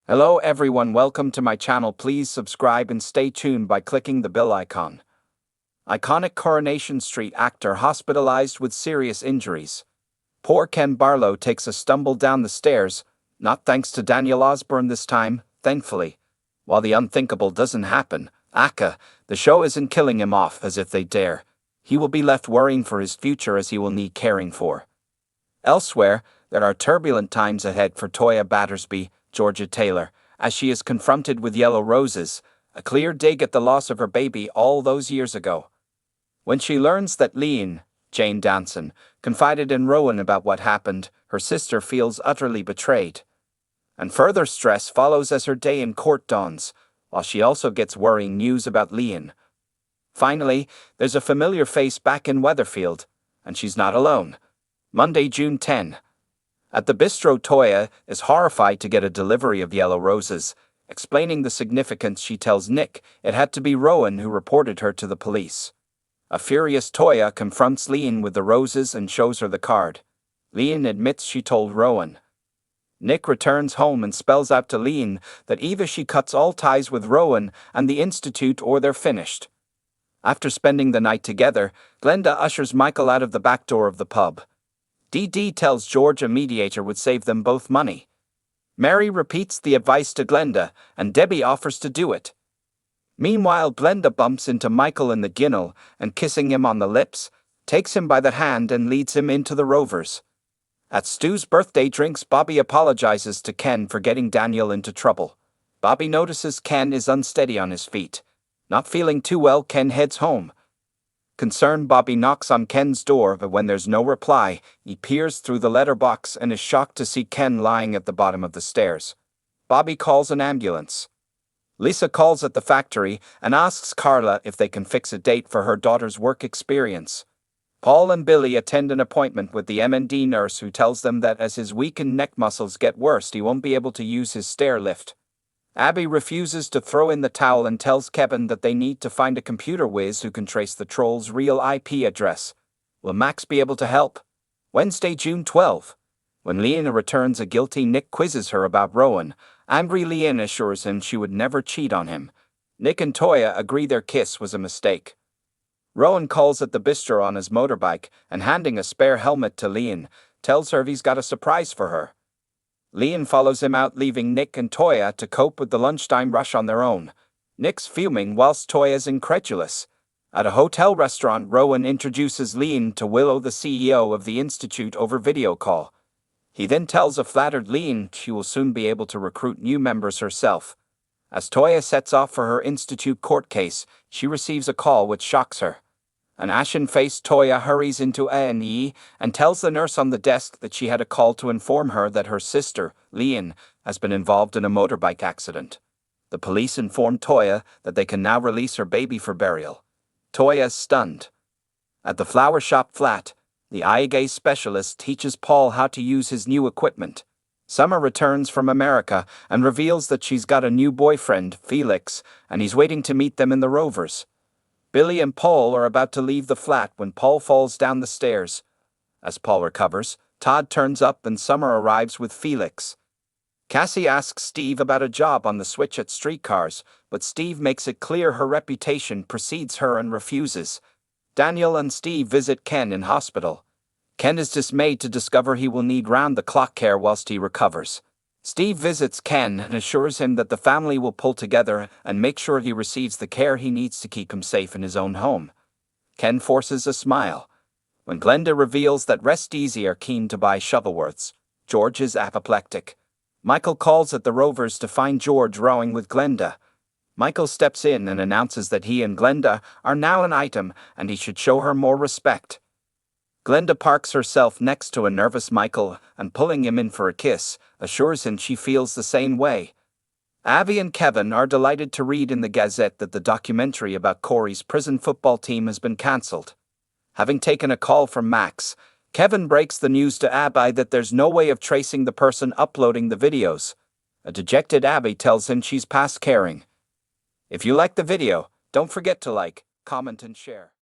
Hello everyone, welcome to my channel. Please subscribe and stay tuned by clicking the bell icon. Iconic Coronation Street actor hospitalized with serious injuries. Poor Ken Barlow takes a stumble down the stairs, not thanks to Daniel Osborne this time, thankfully. While the unthinkable doesn't happen, the show isn't killing him off as if they dare. He will be left worrying for his future as he will need caring for. Elsewhere, there are turbulent times ahead for Toya Battersby, Georgia Taylor, as she is confronted with yellow roses, a clear dig at the loss of her baby all those years ago. When she learns that Leanne, Jane Danson, confided in Rowan about what happened, her sister feels utterly betrayed. And further stress follows as her day in court dawns, while she also gets worrying news about Leanne. Finally, there's a familiar face back in Weatherfield, and she's not alone. Monday, June 10. At the bistro, Toya is horrified to get a delivery of yellow roses. Explaining the significance, she tells Nick it had to be Rowan who reported her to the police. A furious Toya confronts Leanne with the roses and shows her the card. Leanne admits she told Rowan. Nick returns home and spells out to Leanne that either she cuts all ties with Rowan and the Institute or they're finished. After spending the night together, Glenda ushers Michael out of the back door of the pub. Dee tells George a mediator would save them both money. Mary repeats the advice to Glenda, and Debbie offers to do it. Meanwhile, Glenda bumps into Michael in the ginnel and, kissing him on the lips, takes him by the hand and leads him into the Rovers. At Stu's birthday drinks, Bobby apologizes to Ken for getting Daniel into trouble. Bobby notices Ken is unsteady on his feet. Not feeling too well, Ken heads home. Concerned, Bobby knocks on Ken's door, but when there's no reply, he peers through the letterbox and is shocked to see Ken lying at the bottom of the stairs. Bobby calls an ambulance. Lisa calls at the factory and asks Carla if they can fix a date for her daughter's work experience. Paul and Billy attend an appointment with the M&D nurse, who tells them that as his weakened neck muscles get worse, he won't be able to use his stair lift. Abby refuses to throw in the towel and tells Kevin that they need to find a computer whiz who can trace the troll's real IP address. Will Max be able to help? Wednesday, June 12. When Leanne returns a guilty, Nick quizzes her about Rowan. Angry Leanne assures him she would never cheat on him. Nick and Toya agree their kiss was a mistake. Rowan calls at the bistro on his motorbike and, handing a spare helmet to Leanne, tells her he's got a surprise for her. Leanne follows him out, leaving Nick and Toya to cope with the lunchtime rush on their own. Nick's fuming whilst Toya's incredulous. At a hotel restaurant, Rowan introduces Leanne to Willow, the CEO of the Institute, over video call. He then tells a flattered Leanne she will soon be able to recruit new members herself. As Toya sets off for her Institute court case, she receives a call which shocks her. An ashen-faced Toya hurries into A&E and tells the nurse on the desk that she had a call to inform her that her sister, Leanne, has been involved in a motorbike accident. The police inform Toya that they can now release her baby for burial. Toya is stunned. At the flower shop flat, the eye gaze specialist teaches Paul how to use his new equipment. Summer returns from America and reveals that she's got a new boyfriend, Felix, and he's waiting to meet them in the Rovers. Billy and Paul are about to leave the flat when Paul falls down the stairs. As Paul recovers, Todd turns up and Summer arrives with Felix. Cassie asks Steve about a job on the switch at Streetcars, but Steve makes it clear her reputation precedes her and refuses. Daniel and Steve visit Ken in hospital. Ken is dismayed to discover he will need round-the-clock care whilst he recovers. Steve visits Ken and assures him that the family will pull together and make sure he receives the care he needs to keep him safe in his own home. Ken forces a smile. When Glenda reveals that Rest Easy are keen to buy Shovelworths, George is apoplectic. Michael calls at the Rovers to find George rowing with Glenda. Michael steps in and announces that he and Glenda are now an item and he should show her more respect. Glenda parks herself next to a nervous Michael and, pulling him in for a kiss, assures him she feels the same way. Abby and Kevin are delighted to read in the Gazette that the documentary about Corey's prison football team has been cancelled. Having taken a call from Max, Kevin breaks the news to Abby that there's no way of tracing the person uploading the videos. A dejected Abby tells him she's past caring. If you like the video, don't forget to like, comment and share.